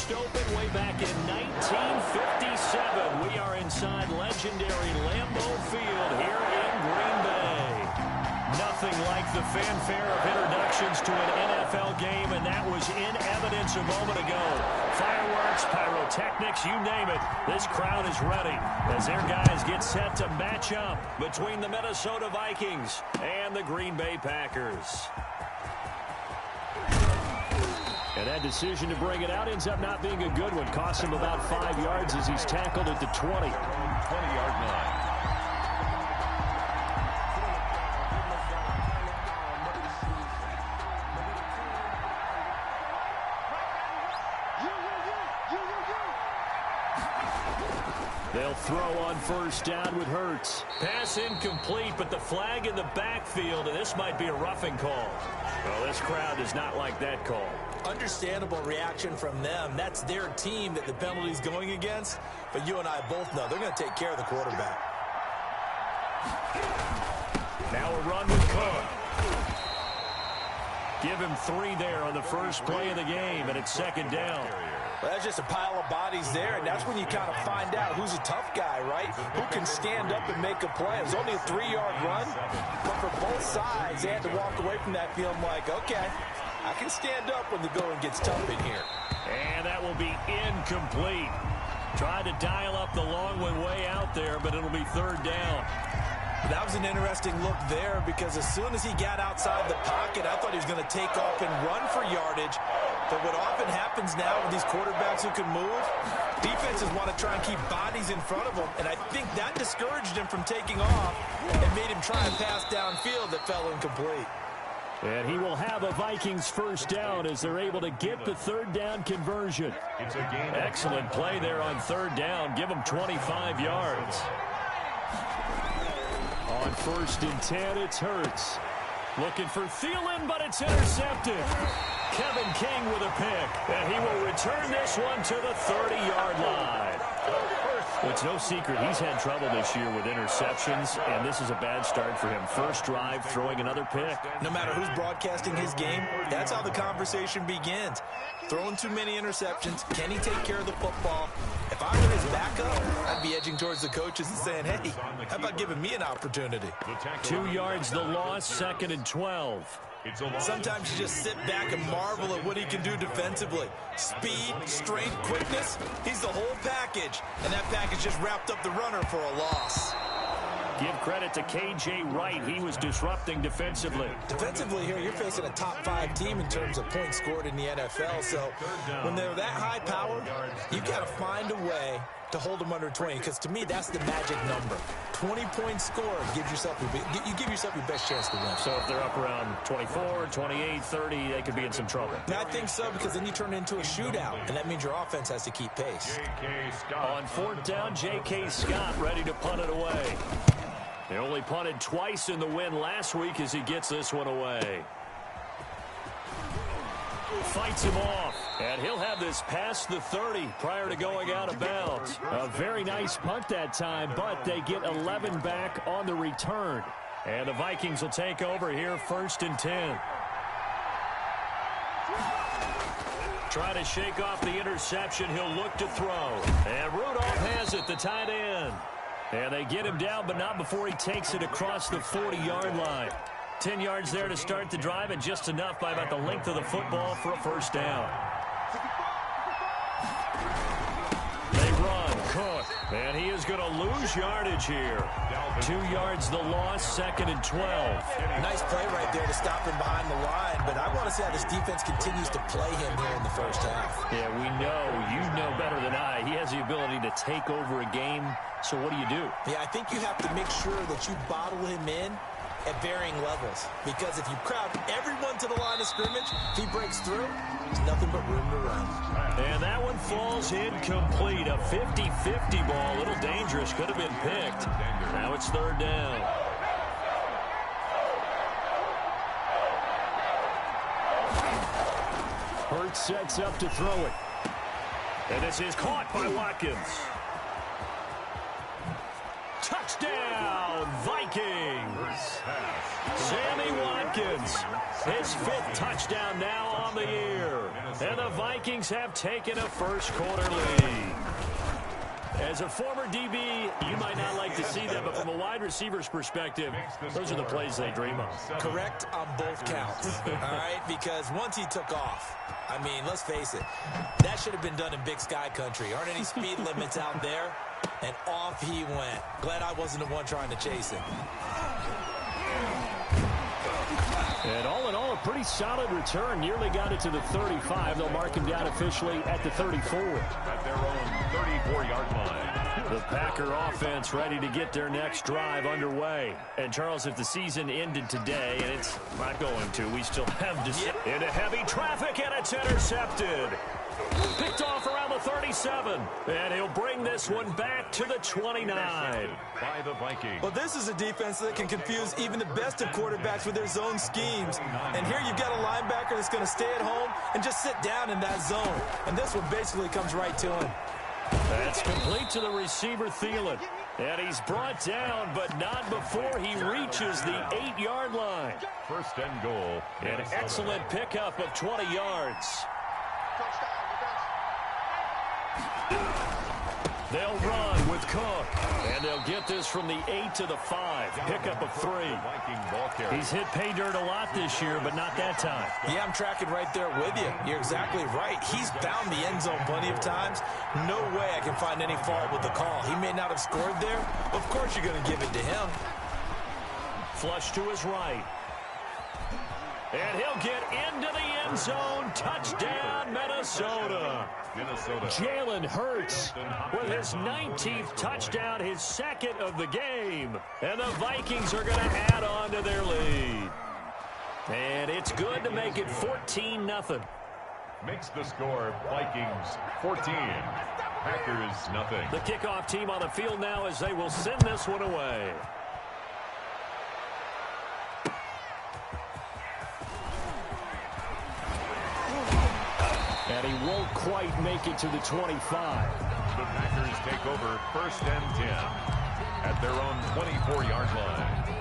first opened way back in 1957. We are inside legendary Lambeau Field here in Green Bay. Nothing like the fanfare of introductions to an NFL game, and that was in evidence a moment ago. Fireworks, pyrotechnics, you name it. This crowd is ready as their guys get set to match up between the Minnesota Vikings and the Green Bay Packers. And that decision to bring it out ends up not being a good one. Costs him about 5 yards as he's tackled at the 20. 20-yard line. They'll throw on first down with Hurts. Pass incomplete, but the flag in the backfield, and this might be a roughing call. Well, this crowd does not like that call. Understandable reaction from them. That's their team that the penalty's going against. But you and I both know they're going to take care of the quarterback. Now a run with Cook. Give him 3 there on the first play of the game, and it's second down. Well, that's just a pile of bodies there, and that's when you kind of find out who's a tough guy, right? Who can stand up and make a play. It was only a 3-yard run, but for both sides, they had to walk away from that feeling like, okay, I can stand up when the going gets tough in here. And that will be incomplete. Tried to dial up the long one way out there, but it'll be third down. That was an interesting look there because as soon as he got outside the pocket, I thought he was going to take off and run for yardage. But what often happens now with these quarterbacks who can move, defenses want to try and keep bodies in front of them, and I think that discouraged him from taking off and made him try and pass downfield that fell incomplete. And he will have a Vikings first down as they're able to get the third down conversion. Excellent play there on third down. Give him 25 yards. On first and 10, it's Hurts. Looking for Thielen, but it's intercepted. Kevin King with a pick, and he will return this one to the 30-yard line. Well, it's no secret he's had trouble this year with interceptions, and this is a bad start for him. First drive, throwing another pick. No matter who's broadcasting his game, that's how the conversation begins. Throwing too many interceptions, can he take care of the football? If I were his backup, I'd be edging towards the coaches and saying, hey, how about giving me an opportunity? 2 yards the loss, second and 12. Sometimes you just sit back and marvel at what he can do defensively. Speed, strength, quickness, he's the whole package. And that package just wrapped up the runner for a loss. Give credit to K.J. Wright. He was disrupting defensively. Defensively here, you're facing a top-5 team in terms of points scored in the NFL. So when they're that high powered, you've got to find a way to hold them under 20. Because to me, that's the magic number. 20-point score gives yourself you give yourself your best chance to win. So if they're up around 24, 28, 30, they could be in some trouble. I think so, because then you turn it into a shootout, and that means your offense has to keep pace. On fourth down, J.K. Scott ready to punt it away. They only punted twice in the win last week as he gets this one away. Fights him off, and he'll have this past the 30 prior to going out of bounds. A very nice punt that time, but they get 11 back on the return. And the Vikings will take over here first and 10. Try to shake off the interception. He'll look to throw. And Rudolph has it, the tight end. And they get him down, but not before he takes it across the 40-yard line. 10 yards there to start the drive, and just enough by about the length of the football for a first down. They run, Cook, and he is going to lose yardage here. 2 yards the loss, second and 12. Nice play right there to stop him behind the line, but I want to see how this defense continues to play him here in the first half. Yeah, we know, you know better than I, he has the ability to take over a game, so what do? Yeah, I think you have to make sure that you bottle him in at varying levels, because if you crowd everyone to the line of scrimmage, if he breaks through, there's nothing but room to run. And that one falls incomplete. A 50-50 ball, a little dangerous, could have been picked. Now it's third down. Hurts sets up to throw it. And this is caught by Watkins. Touchdown, Vikings! Sammy Watkins His 5th touchdown now on the year. And the Vikings have taken a first-quarter lead. As a former DB, you might not like to see that, but from a wide receiver's perspective, those are the plays they dream of. Correct on both counts, all right? Because once he took off, I mean, let's face it, that should have been done in Big Sky country. Aren't any speed limits out there? And off he went. Glad I wasn't the one trying to chase him. And all in all, a pretty solid return. Nearly got it to the 35. They'll mark him down officially at the 34. At their own 34-yard line. The Packer offense ready to get their next drive underway. And, Charles, if the season ended today, and it's not going to, we still have to into heavy traffic, and it's intercepted. Picked off around the 37. And he'll bring this one back to the 29. By the Vikings. Well, this is a defense that can confuse even the best of quarterbacks with their zone schemes. And here you've got a linebacker that's going to stay at home and just sit down in that zone. And this one basically comes right to him. That's complete to the receiver, Thielen. And he's brought down, but not before he reaches the 8-yard line. First and goal. An excellent pickup of 20 yards. They'll run with Cook. And they'll get this from the 8 to the 5. Pickup of 3. He's hit pay dirt a lot this year, but not that time. Yeah, I'm tracking right there with you. You're exactly right. He's found the end zone plenty of times. No way I can find any fault with the call. He may not have scored there. Of course you're going to give it to him. Flush to his right. And he'll get into the end zone. Touchdown, Minnesota. Jalen Hurts with his 19th touchdown, his 2nd of the game. And the Vikings are going to add on to their lead. And it's good to make it 14-0. Makes the score Vikings 14. Packers nothing. The kickoff team on the field now as they will send this one away. And he won't quite make it to the 25. The Packers take over 1st and 10 at their own 24-yard line.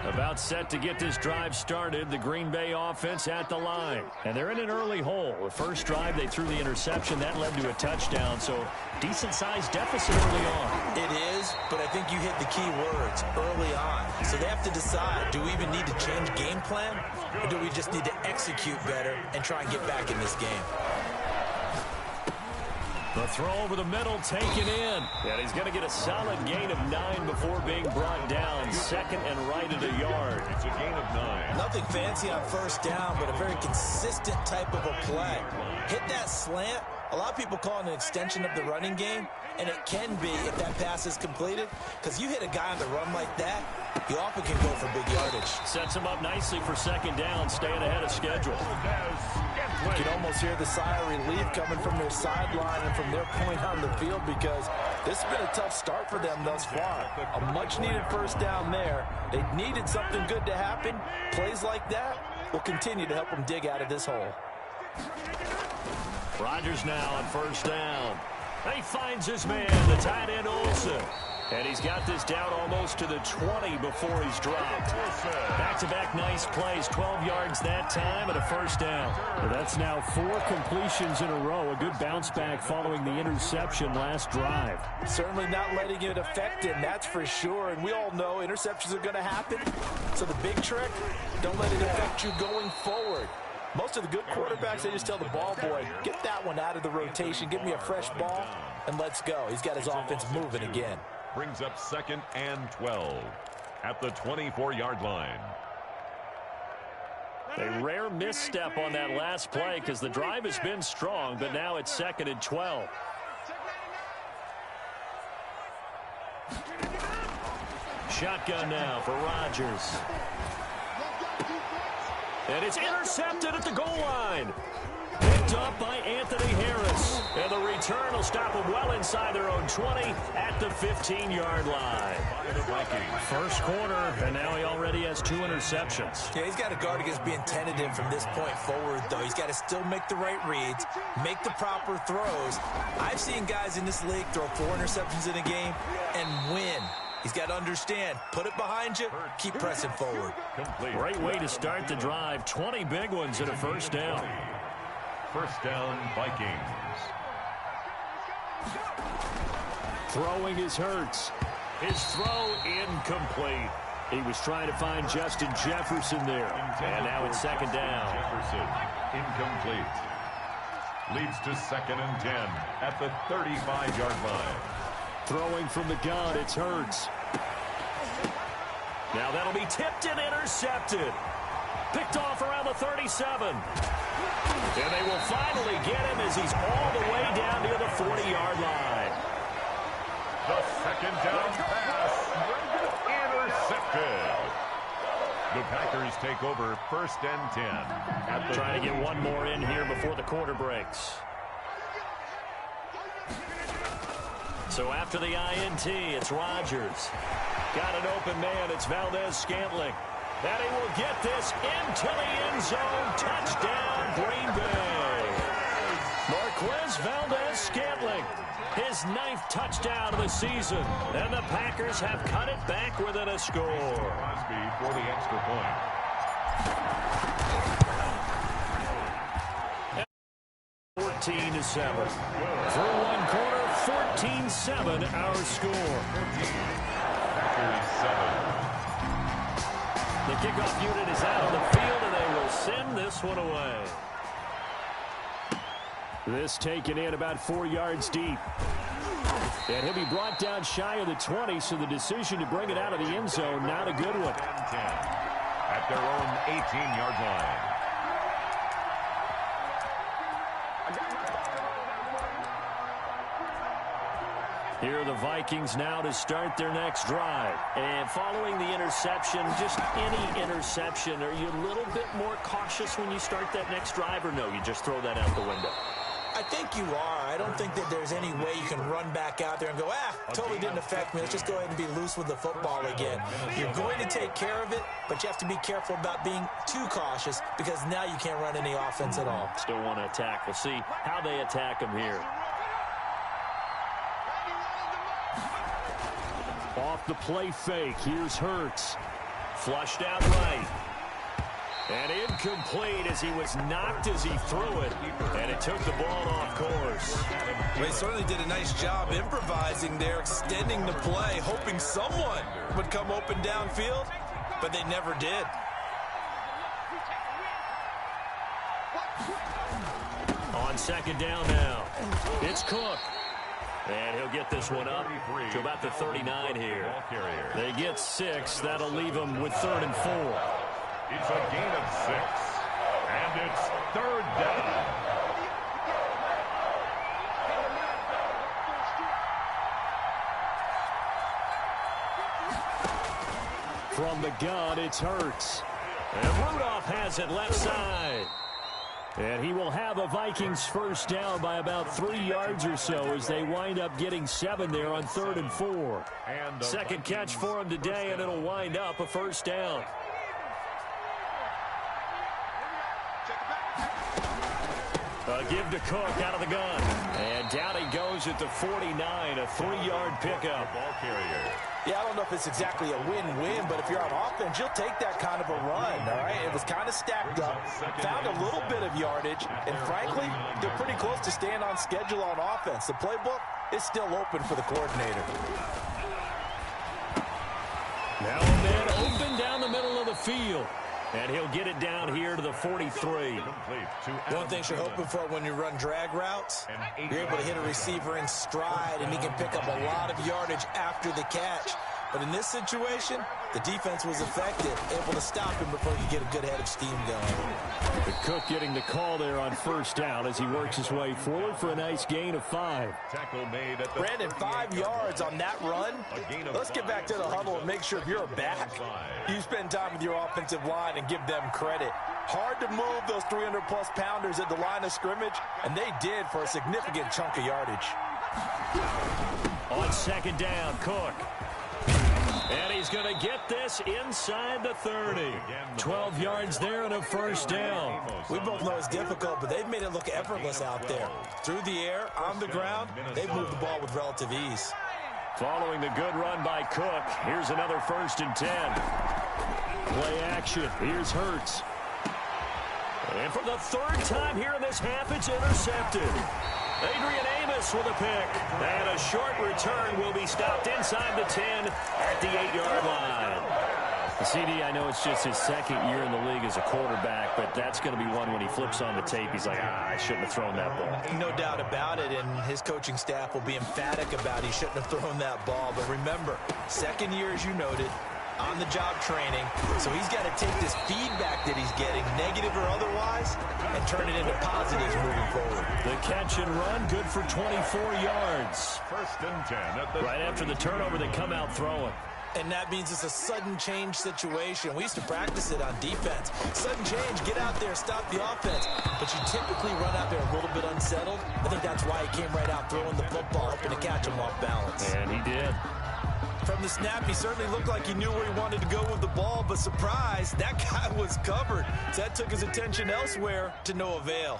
About set to get this drive started, the Green Bay offense at the line. And they're in an early hole. The first drive, they threw the interception. That led to a touchdown, so decent-sized deficit early on. It is, but I think you hit the key words, early on. So they have to decide, do we even need to change game plan, or do we just need to execute better and try and get back in this game? The throw over the middle taken in. And he's going to get a solid gain of 9 before being brought down. 2nd and right at a yard. It's a gain of 9. Nothing fancy on first down, but a very consistent type of a play. Hit that slant. A lot of people call it an extension of the running game, and it can be if that pass is completed, because you hit a guy on the run like that, you often can go for big yardage. Sets him up nicely for 2nd down, staying ahead of schedule. You can almost hear the sigh of relief coming from their sideline and from their point on the field, because this has been a tough start for them thus far. A much-needed first down there. They needed something good to happen. Plays like that will continue to help them dig out of this hole. Rodgers now on 1st down. He finds his man, the tight end Olsen. And he's got this down almost to the 20 before he's dropped. Back-to-back nice plays, 12 yards that time and a 1st down. Well, that's now 4 completions in a row. A good bounce back following the interception last drive. Certainly not letting it affect him, that's for sure. And we all know interceptions are going to happen. So the big trick, don't let it affect you going forward. Most of the good quarterbacks, they just tell the ball boy, get that one out of the rotation, give me a fresh ball, and let's go. He's got his offense moving again. Brings up 2nd and 12 at the 24-yard line. A rare misstep on that last play because the drive has been strong, but now it's 2nd and 12. Shotgun now for Rodgers. And it's intercepted at the goal line. Picked up by Anthony Harris. And the return will stop them well inside their own 20 at the 15-yard line. First quarter, and now he already has 2 interceptions. Yeah, he's got to guard against being tentative from this point forward, though. He's got to still make the right reads, make the proper throws. I've seen guys in this league throw 4 interceptions in a game and win. He's got to understand, put it behind you, keep pressing forward. Great way to start the drive. 20 big ones and a first down. First down, Vikings. Throwing is Hurts. His throw incomplete. He was trying to find Justin Jefferson there. And now it's second down. Jefferson, incomplete. Leads to 2nd and 10 at the 35-yard line. Throwing from the gun, it's Hurts. Now that'll be tipped and intercepted. Picked off around the 37. And they will finally get him as he's all the way down near the 40-yard line. The second down pass intercepted. The Packers take over 1st and 10. Trying to get one more in here before the quarter breaks. So after the INT, it's Rodgers. Got an open man. It's Valdez-Scantling. And he will get this into the end zone. Touchdown, Green Bay. Marquez Valdez-Scantling. His 9th touchdown of the season. And the Packers have cut it back within a score. Crosby for the extra point. 14-7. Through one quarter, 14-7 our score. Packers 7. The kickoff unit is out on the field, and they will send this one away. This taken in about 4 yards deep. And he'll be brought down shy of the 20, so the decision to bring it out of the end zone, not a good one. 10 at their own 18-yard line. Here are the Vikings now to start their next drive. And following the interception, just any interception, are you a little bit more cautious when you start that next drive, or no, you just throw that out the window? I think you are. I don't think that there's any way you can run back out there and go, totally didn't affect me. Let's just go ahead and be loose with the football again. You're going to take care of it, but you have to be careful about being too cautious because now you can't run any offense at all. Still want to attack. We'll see how they attack him here. Off the play fake. Here's Hurts. Flushed out right. And incomplete as he was knocked as he threw it. And it took the ball off course. They certainly did a nice job improvising there, extending the play, hoping someone would come open downfield, but they never did. On second down now, it's Cook. And he'll get this one up to about the 39 here. They get 6. That'll leave them with 3rd and 4. It's a gain of 6. And it's 3rd down. From the gun, it's Hurts. And Rudolph has it left side. And he will have a Vikings first down by about 3 yards or so as they wind up getting 7 there on 3rd and 4. Second catch for him today, and it'll wind up a first down. Give to Cook out of the gun. And down he goes at the 49, a 3-yard pickup. Ball carrier. Yeah, I don't know if it's exactly a win-win, but if you're on offense, you'll take that kind of a run, all right? It was kind of stacked up, found a little bit of yardage, and frankly, they're pretty close to staying on schedule on offense. The playbook is still open for the coordinator. Now a man open down the middle of the field. And he'll get it down here to the 43. One thing you're hoping for when you run drag routes, you're able to hit a receiver in stride, and he can pick up a lot of yardage after the catch. But in this situation, the defense was effective, able to stop him before he could get a good head of steam going. The Cook getting the call there on first down as he works his way forward for a nice gain of 5. Tackle made at the Brandon, 5 yards on that run. Let's get back to the huddle and make sure if you're a back, you spend time with your offensive line and give them credit. Hard to move those 300-plus pounders at the line of scrimmage, and they did for a significant chunk of yardage. On second down, Cook. And he's going to get this inside the 30. 12 yards there and a first down. We both know it's difficult, but they've made it look effortless out there. Through the air, on the ground, they've moved the ball with relative ease. Following the good run by Cook, here's another 1st and 10. Play action. Here's Hurts. And for the 3rd time here in this half, it's intercepted. Adrian Amos with a pick. And a short return will be stopped inside the 10 at the 8-yard line. CD, I know it's just his 2nd year in the league as a quarterback, but that's going to be one when he flips on the tape. He's like, I shouldn't have thrown that ball. No doubt about it, and his coaching staff will be emphatic about he shouldn't have thrown that ball. But remember, 2nd year, as you noted, on-the-job training, so he's got to take this feedback that he's getting, negative or otherwise, and turn it into positives moving forward. The catch and run, good for 24 yards. 1st and 10 at the right after the turnover, they come out throwing. And that means it's a sudden change situation. We used to practice it on defense. Sudden change, get out there, stop the offense. But you typically run out there a little bit unsettled. I think that's why he came right out throwing the football, hoping to catch him off balance. And he did. From the snap, he certainly looked like he knew where he wanted to go with the ball, but surprise, that guy was covered. So that took his attention elsewhere to no avail.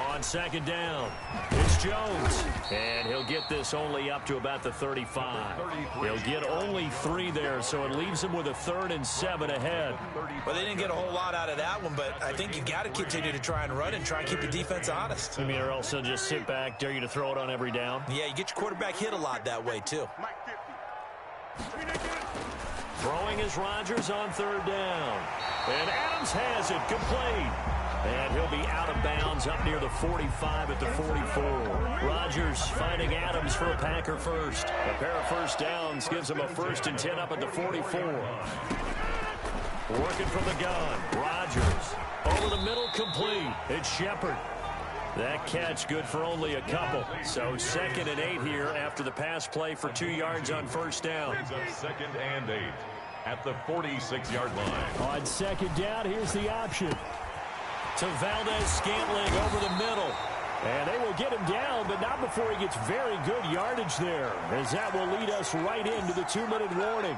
On 2nd down, it's Jones. And he'll get this only up to about the 35. He'll get only 3 there, so it leaves him with a 3rd and 7 ahead. Well, they didn't get a whole lot out of that one, but I think you got to continue to try and run and try and keep the defense honest. I mean, or else they'll just sit back, dare you to throw it on every down. Yeah, you get your quarterback hit a lot that way, too. Throwing is Rodgers on 3rd down. And Adams has it, complete. And he'll be out of bounds up near the 45 at the 44. Rodgers finding Adams for a Packer first. A pair of 1st downs gives him a 1st and 10 up at the 44. Working from the gun. Rodgers over the middle, complete. It's Shepard. That catch good for only a couple. So 2nd and 8 here after the pass play for 2 yards on 1st down. Brings up 2nd and 8 at the 46-yard line. On 2nd down, here's the option. To Valdez-Scantling over the middle. And they will get him down, but not before he gets very good yardage there, as that will lead us right into the 2-minute warning.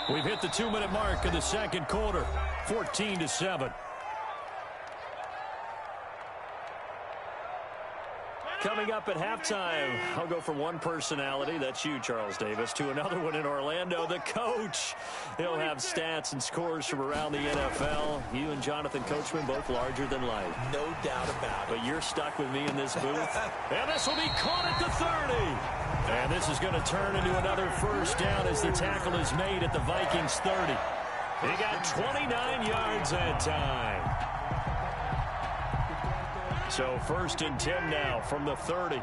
We've hit the 2-minute mark in the 2nd quarter, 14-7. Coming up at halftime, I'll go from one personality, that's you, Charles Davis, to another one in Orlando, the coach. He'll have stats and scores from around the NFL. You and Jonathan Coachman, both larger than life. No doubt about it. But you're stuck with me in this booth. And this will be caught at the 30. And this is going to turn into another 1st down as the tackle is made at the Vikings 30. He got 29 yards that time. So 1st and 10 now from the 30.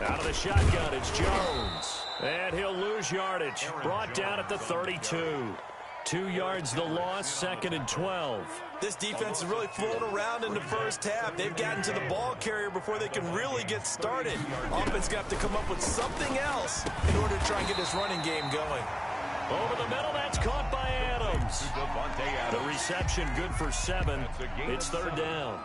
Out of the shotgun, it's Jones. And he'll lose yardage. Brought down at the 32. 2 yards the loss, 2nd and 12. This defense is really flown around in the 1st half. They've gotten to the ball carrier before they can really get started. Offense got to come up with something else in order to try and get this running game going. Over the middle, that's caught by Adams. The reception good for 7. It's 3rd down.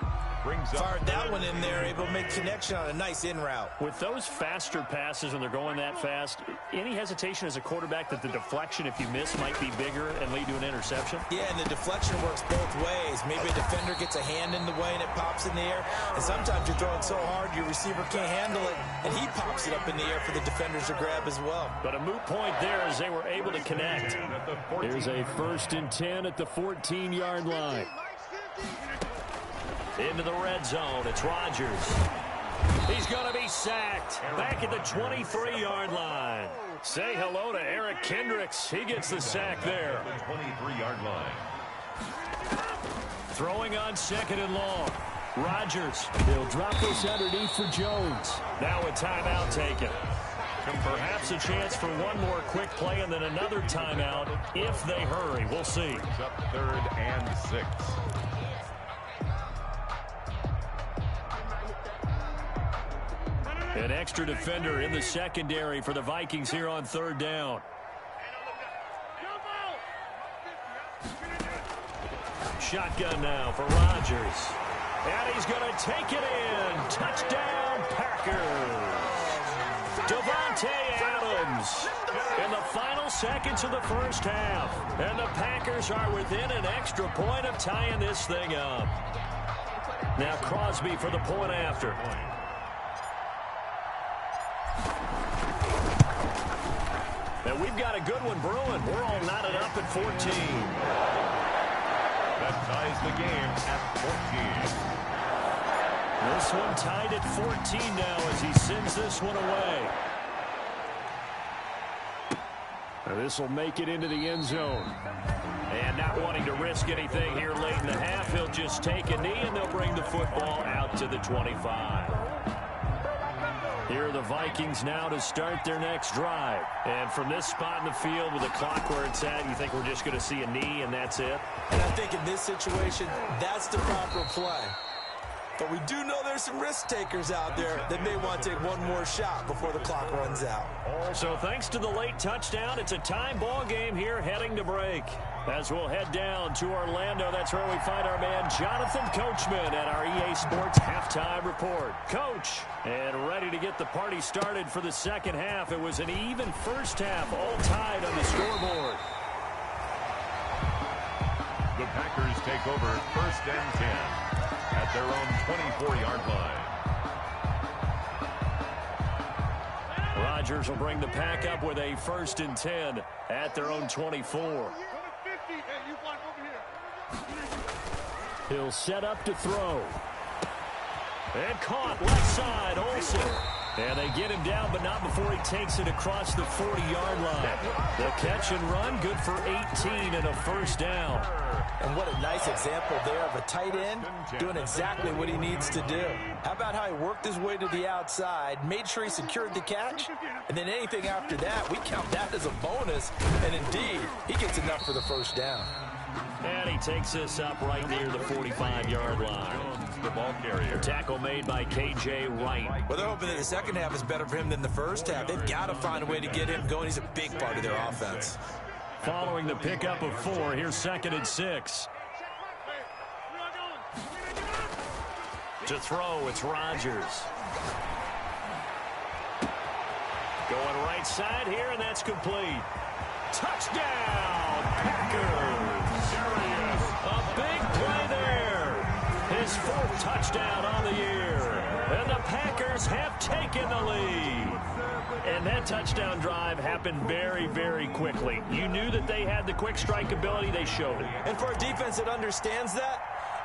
Fired that one in there, able to make connection on a nice in route. With those faster passes when they're going that fast, any hesitation as a quarterback that the deflection, if you miss, might be bigger and lead to an interception? Yeah, and the deflection works both ways. Maybe a defender gets a hand in the way and it pops in the air. And sometimes you're throwing so hard your receiver can't handle it, and he pops it up in the air for the defenders to grab as well. But a moot point there as they were able to connect. Here's a 1st and 10 at the 14-yard line. Into the red zone, it's Rodgers. He's going to be sacked back at the 23-yard line. Say hello to Eric Kendricks. He gets the sack there. The 23-yard line. Throwing on 2nd and long. Rodgers. He'll drop this underneath for Jones. Now a timeout taken. And perhaps a chance for one more quick play and then another timeout if they hurry. We'll see. It's up 3rd and 6. An extra defender in the secondary for the Vikings here on 3rd down. Shotgun now for Rodgers. And he's going to take it in. Touchdown, Packers. Devontae Davante Adams in the final seconds of the first half. And the Packers are within an extra point of tying this thing up. Now Crosby for the point after. And we've got a good one brewing. We're all knotted up at 14. That ties the game at 14. This one tied at 14 now as he sends this one away. And this will make it into the end zone. And not wanting to risk anything here late in the half, he'll just take a knee and they'll bring the football out to the 25. Here are the Vikings now to start their next drive. And from this spot in the field with the clock where it's at, you think we're just going to see a knee and that's it? And I think in this situation, that's the proper play. But we do know there's some risk takers out there that may want to take one more shot before the clock runs out. So thanks to the late touchdown, it's a time ball game here heading to break. As we'll head down to Orlando, that's where we find our man Jonathan Coachman at our EA Sports Halftime Report. Coach, and ready to get the party started for the second half. It was an even first half, all tied on the scoreboard. The Packers take over first and 10 at their own 24-yard line. Rodgers will bring the pack up with a first and 10 at their own 24. He'll set up to throw. And caught left side, Olsen. And they get him down, but not before he takes it across the 40-yard line. The catch and run, good for 18 and a first down. And what a nice example there of a tight end doing exactly what he needs to do. How about how he worked his way to the outside, made sure he secured the catch, and then anything after that, we count that as a bonus. And indeed, he gets enough for the first down. And he takes this up right near the 45-yard line. The ball carrier. Tackle made by K.J. Wright. Well, they're hoping that the second half is better for him than the first half. They've got to find a way to get him going. He's a big part of their offense. Following the pickup of 4, here's 2nd and 6. To throw, it's Rodgers. Going right side here, and that's complete. Touchdown, Packers. A big play there. His 4th touchdown on the year. And the Packers have taken the lead. And that touchdown drive happened very, very quickly. You knew that they had the quick strike ability. They showed it. And for a defense that understands that,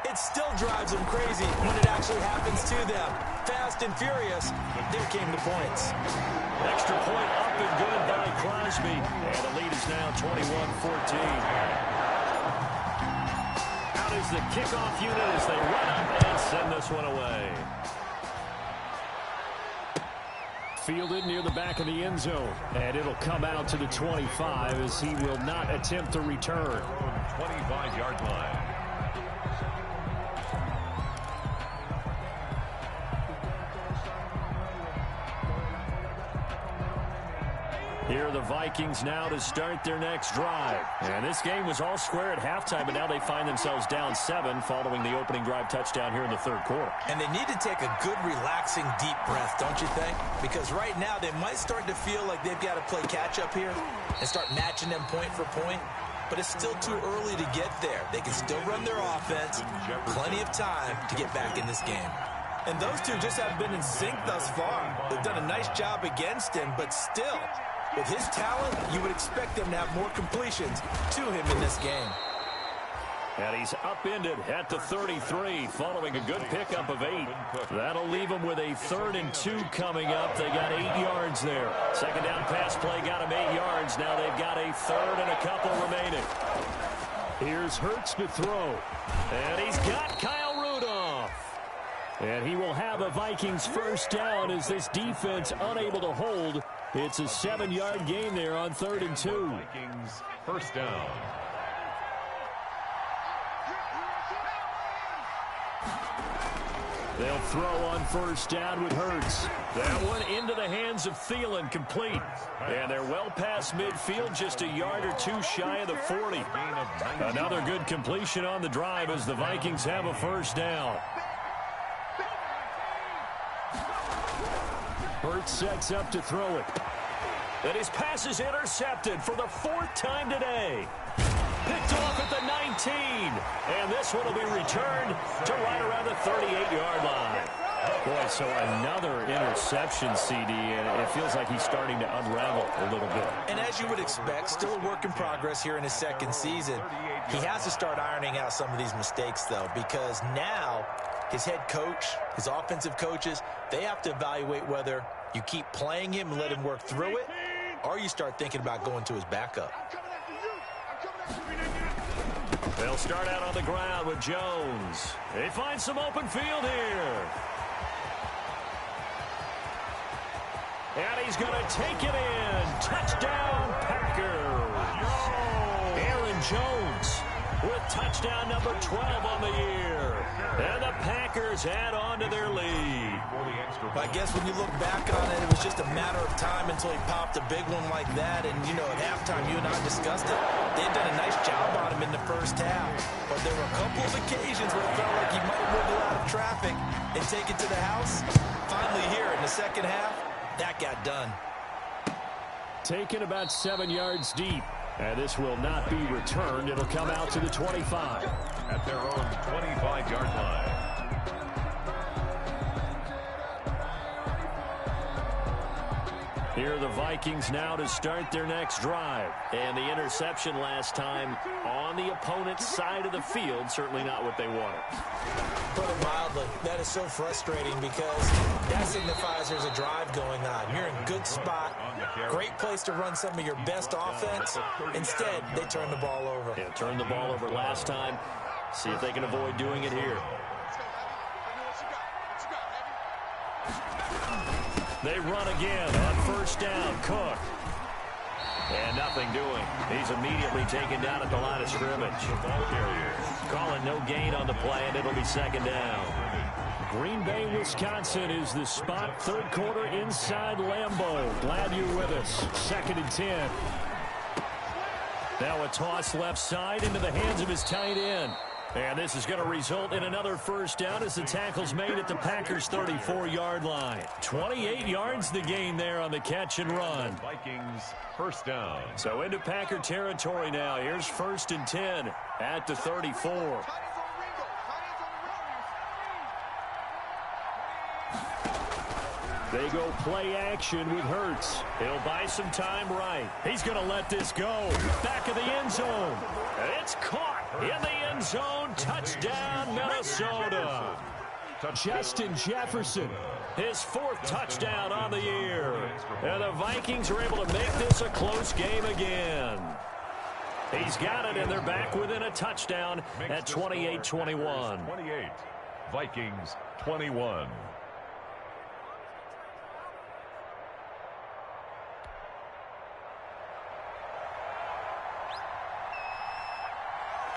it still drives them crazy when it actually happens to them. Fast and furious, there came the points. Extra point up and good by Crosby. And the lead is now 21-14. Out is the kickoff unit as they run up and send this one away. Fielded near the back of the end zone. And it'll come out to the 25 as he will not attempt to return. 25-yard line. Here are the Vikings now to start their next drive. And this game was all square at halftime, but now they find themselves down 7 following the opening drive touchdown here in the 3rd quarter. And they need to take a good, relaxing, deep breath, don't you think? Because right now they might start to feel like they've got to play catch-up here and start matching them point for point. But it's still too early to get there. They can still run their offense. Plenty of time to get back in this game. And those two just haven't been in sync thus far. They've done a nice job against him, but still, with his talent, you would expect them to have more completions to him in this game. And he's upended at the 33 following a good pickup of 8. That'll leave him with a 3rd and 2 coming up. They got 8 yards there. Second down pass play got him 8 yards. Now they've got a 3rd and a couple remaining. Here's Hurts to throw. And he's got Kyle Rudolph. And he will have a Vikings first down as this defense unable to hold. It's a 7-yard gain there on 3rd and 2. Vikings first down. They'll throw on first down with Hurts. That one into the hands of Thielen, complete. And they're well past midfield, just a yard or 2 shy of the 40. Another good completion on the drive as the Vikings have a first down. Hurts sets up to throw it. And his pass is intercepted for the 4th time today. Picked off at the 19. And this one will be returned to right around the 38-yard line. Boy, so another interception, CD, and it feels like he's starting to unravel a little bit. And as you would expect, still a work in progress here in his 2nd season. He has to start ironing out some of these mistakes, though, because now his head coach, his offensive coaches, they have to evaluate whether you keep playing him and let him work through it, or you start thinking about going to his backup. They'll start out on the ground with Jones. They find some open field here. And he's going to take it in. Touchdown, Packers. Aaron Jones with touchdown number 12 on the year. And the Packers add on to their lead. I guess when you look back on it, it was just a matter of time until he popped a big one like that. And, you know, at halftime, you and I discussed it. They had done a nice job on him in the first half. But there were a couple of occasions where it felt like he might wiggle out of traffic and take it to the house. Finally here in the second half, that got done. Taken about 7 yards deep. And this will not be returned. It'll come out to the 25. At their own 25-yard line. Here are the Vikings now to start their next drive. And the interception last time on the opponent's side of the field, certainly not what they wanted. Put it mildly, that is so frustrating because that signifies there's a drive going on. You're in a good spot, great place to run some of your best offense. Instead, they turn the ball over. Yeah, turned the ball over last time. See if they can avoid doing it here. They run again on first down. Cook. And nothing doing. He's immediately taken down at the line of scrimmage. Calling no gain on the play, and it'll be second down. Green Bay, Wisconsin is the spot. 3rd quarter inside Lambeau. Glad you're with us. 2nd and 10. Now a toss left side into the hands of his tight end. And this is going to result in another first down as the tackle's made at the Packers' 34-yard line. 28 yards the gain there on the catch and run. Vikings first down. So into Packer territory now. Here's 1st and 10 at the 34. They go play action with Hurts. He'll buy some time right. He's going to let this go. Back of the end zone. It's caught in the end zone. Touchdown, Minnesota. Justin Jefferson, his 4th touchdown on the year. And the Vikings are able to make this a close game again. He's got it, and they're back within a touchdown at 28-21. 28. Vikings 21.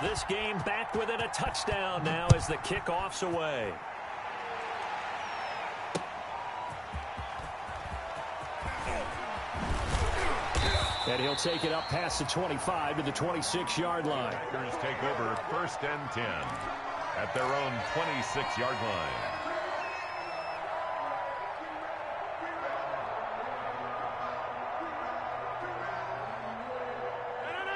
This game back within a touchdown now as the kickoff's away. And he'll take it up past the 25 to the 26-yard line. Packers take over 1st and 10 at their own 26-yard line.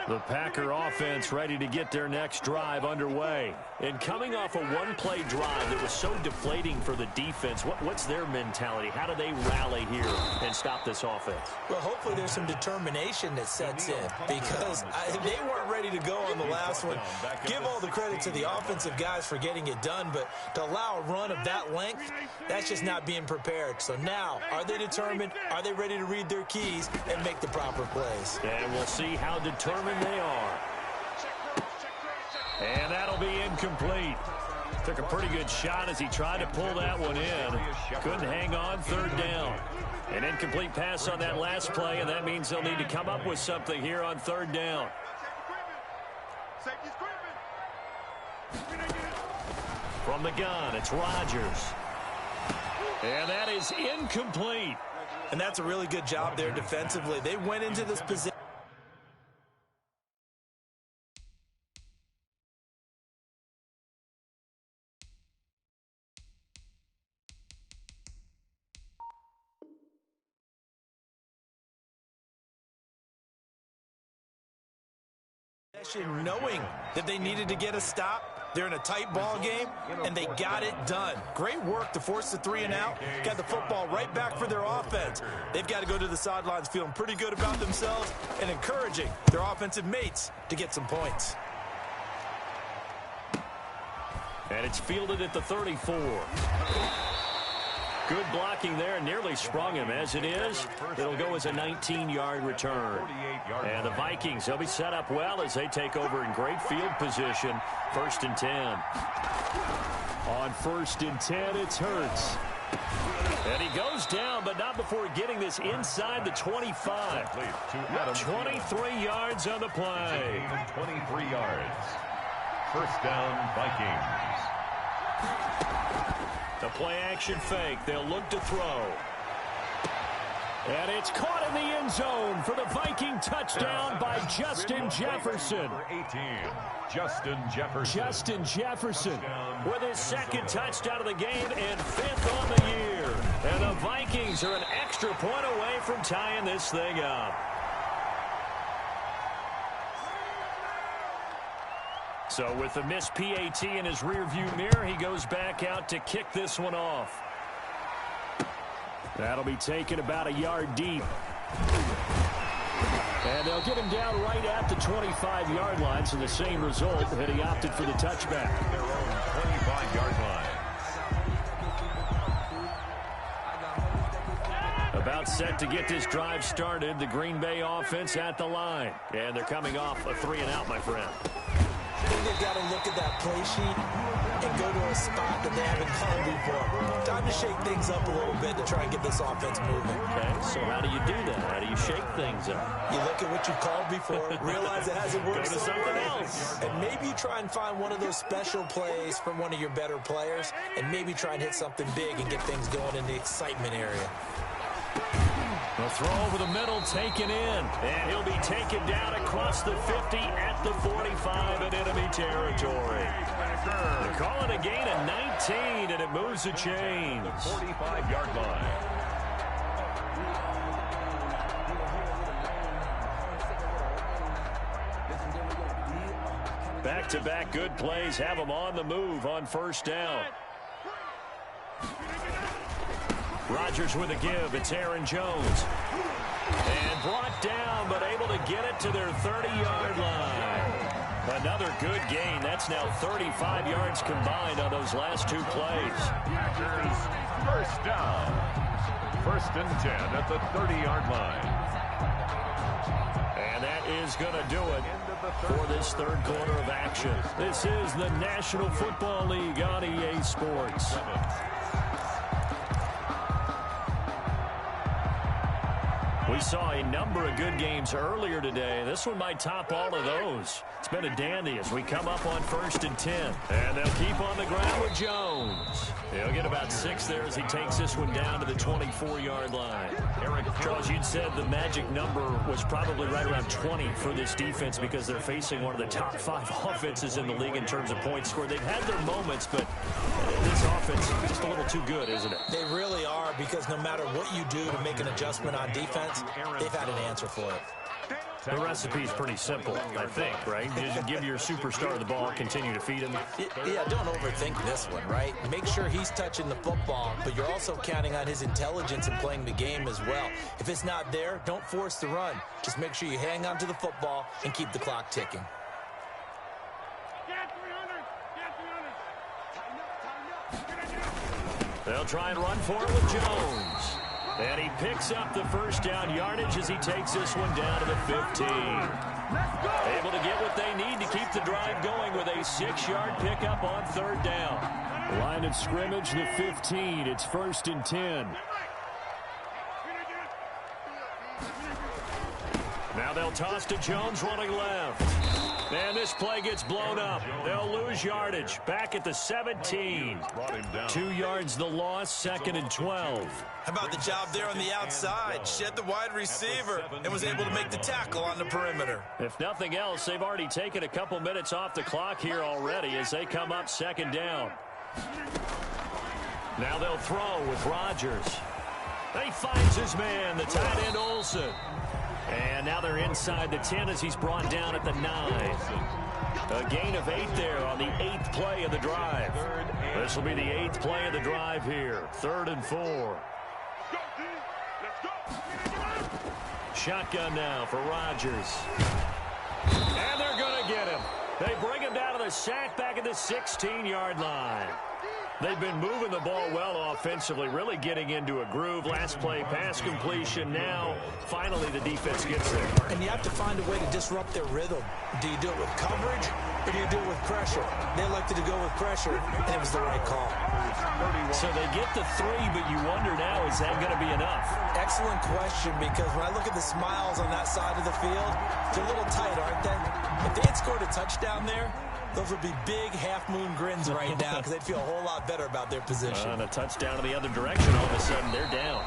The Packer offense ready to get their next drive underway. And coming off a one-play drive that was so deflating for the defense, what's their mentality? How do they rally here and stop this offense? Well, hopefully there's some determination that sets in because they weren't ready to go on the last one. Give all the credit to the offensive guys for getting it done, but to allow a run of that length, that's just not being prepared. So now, are they determined? Are they ready to read their keys and make the proper plays? And we'll see how determined they are. And that'll be incomplete. Took a pretty good shot as he tried to pull that one in. Couldn't hang on, 3rd down. An incomplete pass on that last play, and that means they'll need to come up with something here on 3rd down. From the gun, it's Rodgers. And that is incomplete. And that's a really good job there defensively. They went into this position. Knowing that they needed to get a stop, they're in a tight ball game, and they got it done. Great work to force the 3 and out, got the football right back for their offense. They've got to go to the sidelines feeling pretty good about themselves and encouraging their offensive mates to get some points. And it's fielded at the 34. Good blocking there, nearly sprung him. As it is, it'll go as a 19-yard return. And the Vikings, they'll be set up well as they take over in great field position. 1st and 10. On 1st and 10, it's Hurts. And he goes down, but not before getting this inside the 25. 23 yards on the play. 23 yards. 1st down, Vikings. The play-action fake. They'll look to throw. And it's caught in the end zone for the Viking touchdown by Justin Jefferson. 18, Justin Jefferson. Justin Jefferson with his 2nd touchdown of the game and 5th on the year. And the Vikings are an extra point away from tying this thing up. So with the missed PAT in his rearview mirror, he goes back out to kick this one off. That'll be taken about a yard deep. And they'll get him down right at the 25-yard line, so the same result, and he opted for the touchback. Their own 25-yard line. About set to get this drive started, the Green Bay offense at the line. And they're coming off a 3 and out, my friend. I think they've got to look at that play sheet and go to a spot that they haven't called before. Time to shake things up a little bit to try and get this offense moving. Okay, so how do you do that? How do you shake things up? You look at what you called before, realize it hasn't worked. Go to something else. And maybe you try and find one of those special plays from one of your better players, and maybe try and hit something big and get things going in the excitement area. The throw over the middle, taken in. And he'll be taken down across the 50 at the 45 in enemy territory. They call it a gain of 19, and it moves the chains. 45-yard line. Back-to-back good plays have them on the move on 1st down. Rodgers with a give. It's Aaron Jones. And brought down, but able to get it to their 30-yard line. Another good gain. That's now 35 yards combined on those last 2 plays. Packers 1st down. 1st and 10 at the 30-yard line. And that is going to do it for this 3rd quarter of action. This is the National Football League on EA Sports. We saw a number of good games earlier today. This one might top all of those. It's been a dandy as we come up on 1st and 10. And they'll keep on the ground with Jones. He'll get about 6 there as he takes this one down to the 24-yard line. Charles, you'd said the magic number was probably right around 20 for this defense because they're facing one of the top 5 offenses in the league in terms of points scored. They've had their moments, but this offense is just a little too good, isn't it? They really are, because no matter what you do to make an adjustment on defense, they've had an answer for it. The recipe's pretty simple, I think, right? You just give your superstar the ball, continue to feed him. Yeah, don't overthink this one, right? Make sure he's touching the football, but you're also counting on his intelligence in playing the game as well. If it's not there, don't force the run. Just make sure you hang on to the football and keep the clock ticking. They'll try and run for it with Jones. And he picks up the 1st down yardage as he takes this one down to the 15. Able to get what they need to keep the drive going with a 6-yard pickup on 3rd down. Line of scrimmage, the 15. It's 1st and 10. Now they'll toss to Jones running left. And this play gets blown up. They'll lose yardage. Back at the 17. 2 yards the loss, 2nd and 12. How about the job there on the outside? Shed the wide receiver and was able to make the tackle on the perimeter. If nothing else, they've already taken a couple minutes off the clock here already as they come up 2nd down. Now they'll throw with Rodgers. He finds his man, the tight end Olsen. And now they're inside the 10 as he's brought down at the 9. A gain of 8 there on the 8th play of the drive. This will be the 8th play of the drive here. 3rd and 4. Shotgun now for Rodgers. And they're going to get him. They bring him down to the sack back at the 16-yard line. They've been moving the ball well offensively, really getting into a groove. Last play, pass completion. Now, finally, the defense gets there. And you have to find a way to disrupt their rhythm. Do you do it with coverage, or do you do it with pressure? They elected to go with pressure, and it was the right call. So they get the 3, but you wonder now, is that going to be enough? Excellent question, because when I look at the smiles on that side of the field, they're a little tight, aren't they? If they had scored a touchdown there, those would be big half-moon grins right now because they'd feel a whole lot better about their position. And a touchdown in the other direction, all of a sudden they're down.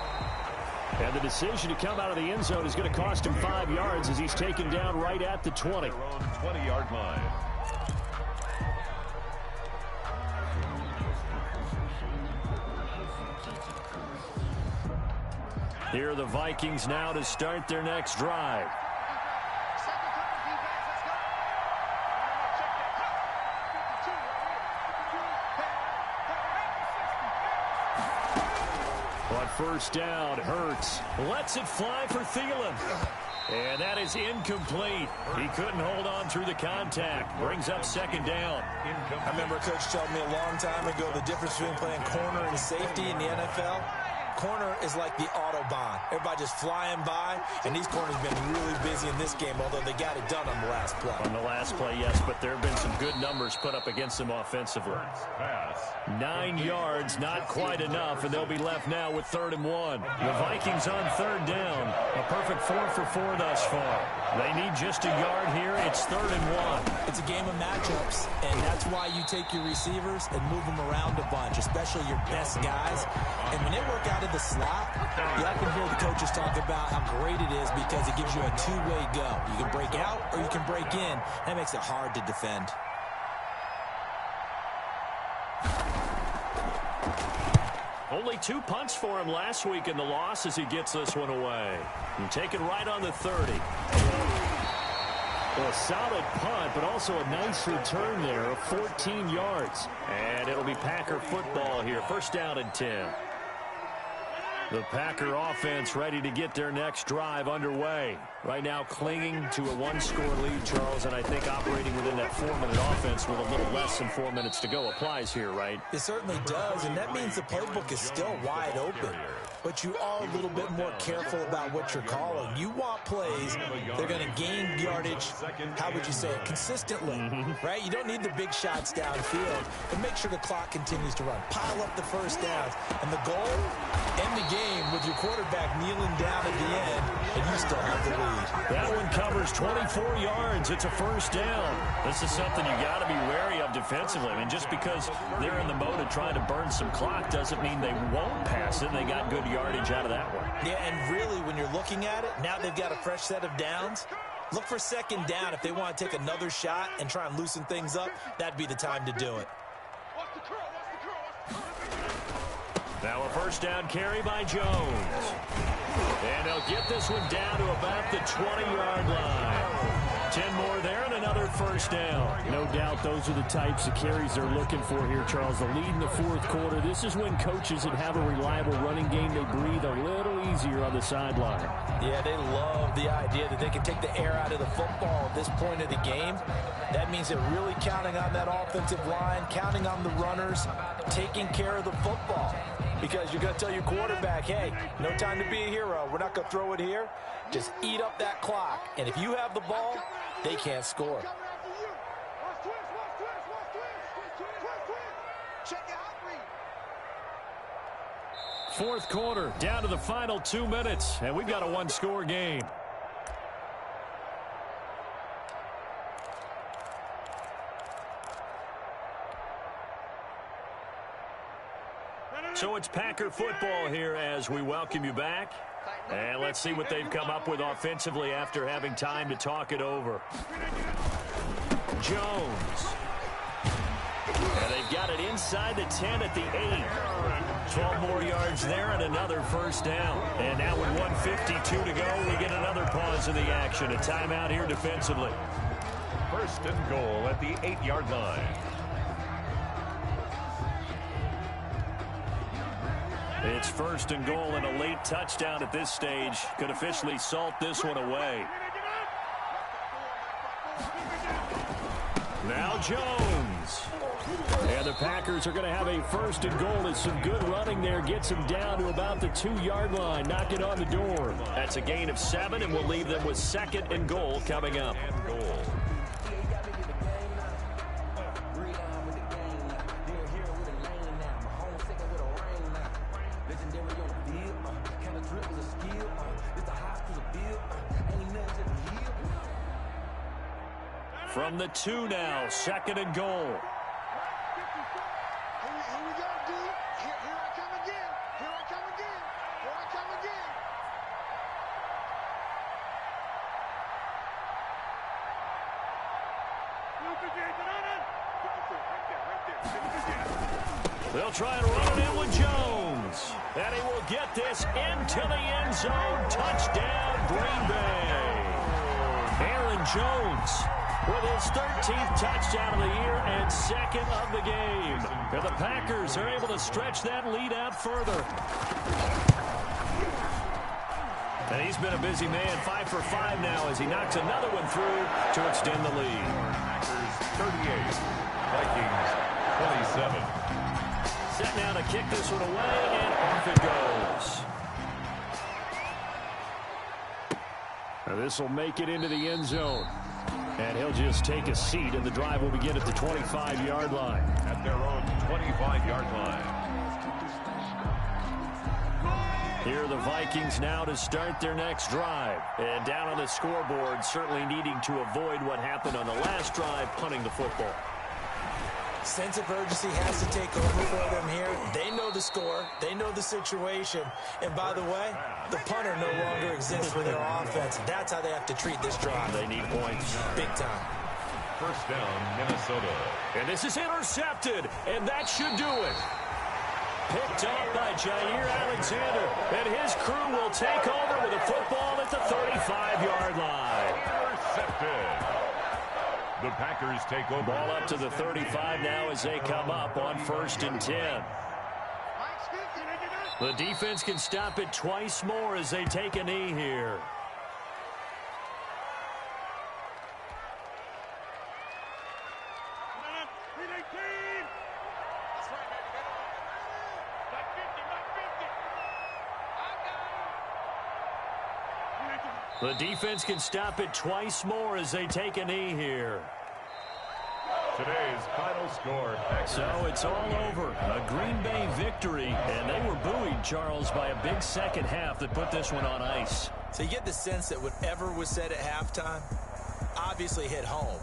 And the decision to come out of the end zone is going to cost him 5 yards as he's taken down right at the 20. 20-yard line. Here are the Vikings now to start their next drive. On first down, Hurts lets it fly for Thielen. And that is incomplete. He couldn't hold on through the contact. Brings up 2nd down. I remember a coach telling me a long time ago the difference between playing corner and safety in the NFL. Corner is like the Autobahn. Everybody just flying by, and these corners have been really busy in this game, although they got it done on the last play. On the last play, yes, but there have been some good numbers put up against them offensively. 9 yards, not quite enough, and they'll be left now with 3rd and 1. The Vikings on 3rd down. A perfect 4 for 4 thus far. They need just a yard here. It's 3rd and 1. It's a game of matchups, and that's why you take your receivers and move them around a bunch, especially your best guys. And when they work out of the slot, you often hear the coaches talk about how great it is because it gives you a two-way go. You can break out or you can break in. That makes it hard to defend. Only 2 punts for him last week in the loss as he gets this one away. And taken right on the 30. Well, a solid punt, but also a nice return there of 14 yards. And it'll be Packer football here. 1st down and 10. The Packer offense ready to get their next drive underway. Right now clinging to a 1-score lead, Charles, and I think operating within that 4-minute offense with a little less than 4 minutes to go applies here, right? It certainly does, and that means the playbook is still wide open. But you are a little bit more careful about what you're calling. You want plays that are going to gain yardage, how would you say it, consistently, right? You don't need the big shots downfield, but make sure the clock continues to run. Pile up the first downs. And the goal, end the game with your quarterback kneeling down at the end, and you still have the lead. That one covers 24 yards. It's a 1st down. This is something you got to be wary of defensively. I mean, just because they're in the mode of trying to burn some clock doesn't mean they won't pass it. They got good yardage out of that one. Yeah, and really, when you're looking at it, now they've got a fresh set of downs. Look for 2nd down. If they want to take another shot and try and loosen things up, that'd be the time to do it. Now a 1st down carry by Jones. And they'll get this one down to about the 20-yard line. 10 more there and another 1st down. No doubt those are the types of carries they're looking for here, Charles. The lead in the 4th quarter. This is when coaches that have a reliable running game, they breathe a little easier on the sideline. Yeah, they love the idea that they can take the air out of the football at this point of the game. That means they're really counting on that offensive line, counting on the runners, taking care of the football. Because you're going to tell your quarterback, hey, no time to be a hero. We're not going to throw it here. Just eat up that clock. And if you have the ball, they can't score. Fourth quarter, down to the final 2 minutes, and we've got a 1-score game. So it's Packer football here as we welcome you back. And let's see what they've come up with offensively after having time to talk it over. Jones. And they've got it inside the 10 at the 8. 12 more yards there and another 1st down. And now with 1:52 to go, we get another pause pause in the action. A timeout here defensively. First and goal at the 8-yard line. It's first and goal and a late touchdown at this stage. Could officially salt this one away. Now Jones. And the Packers are going to have a first and goal. It's some good running there. Gets them down to about the 2-yard line. Knock it on the door. That's a gain of 7, and we'll leave them with second and goal coming up. And goal. From the 2 now, second and goal. Here we go, dude. Here I come again. Here I come again. Here I come again. They'll try and run it in with Jones. And he will get this into the end zone. Touchdown, Green Bay. Aaron Jones with his 13th touchdown of the year and second of the game. And the Packers are able to stretch that lead out further. And he's been a busy man, 5 for 5 now as he knocks another one through to extend the lead. Packers 38, Vikings 27. Set now to kick this one away, and off it goes. Now this will make it into the end zone. And he'll just take a seat, and the drive will begin at the 25-yard line. At their own 25-yard line. Here are the Vikings now to start their next drive. And down on the scoreboard, certainly needing to avoid what happened on the last drive, punting the football. Sense of urgency has to take over for them here. They know the score. They know the situation. And by the way, the punter no longer exists for their offense. That's how they have to treat this drive. They need points. Big time. First down, Minnesota. And this is intercepted, and that should do it. Picked up by Jair Alexander, and his crew will take over with a football at the 35-yard line. Intercepted. The Packers take over. Ball up to the 35 now as they come up on first and 10. The defense can stop it twice more as they take a knee here. The defense can stop it twice more as they take a knee here. Today's final score. So it's all over. A Green Bay victory, and they were buoyed, Charles, by a big second half that put this one on ice. So you get the sense that whatever was said at halftime obviously hit home.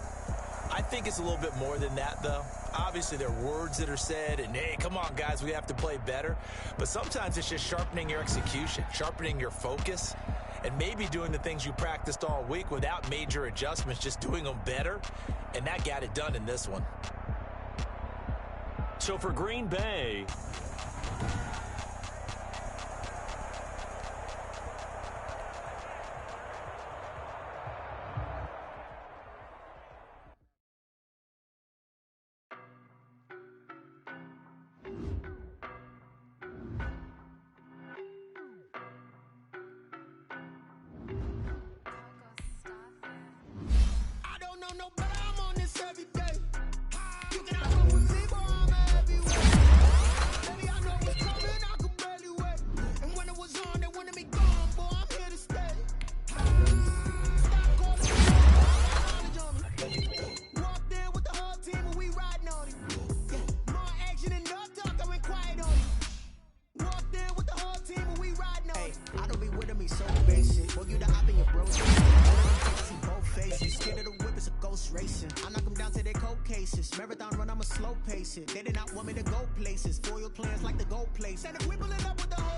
I think it's a little bit more than that, though. Obviously, there are words that are said, and, hey, come on, guys, we have to play better. But sometimes it's just sharpening your execution, sharpening your focus, and maybe doing the things you practiced all week without major adjustments, just doing them better, and that got it done in this one. So for Green Bay, Marathon run, I'm a slow pace it. They did not want me to go places. Foil plans like the gold place. And if we pull it up with the whole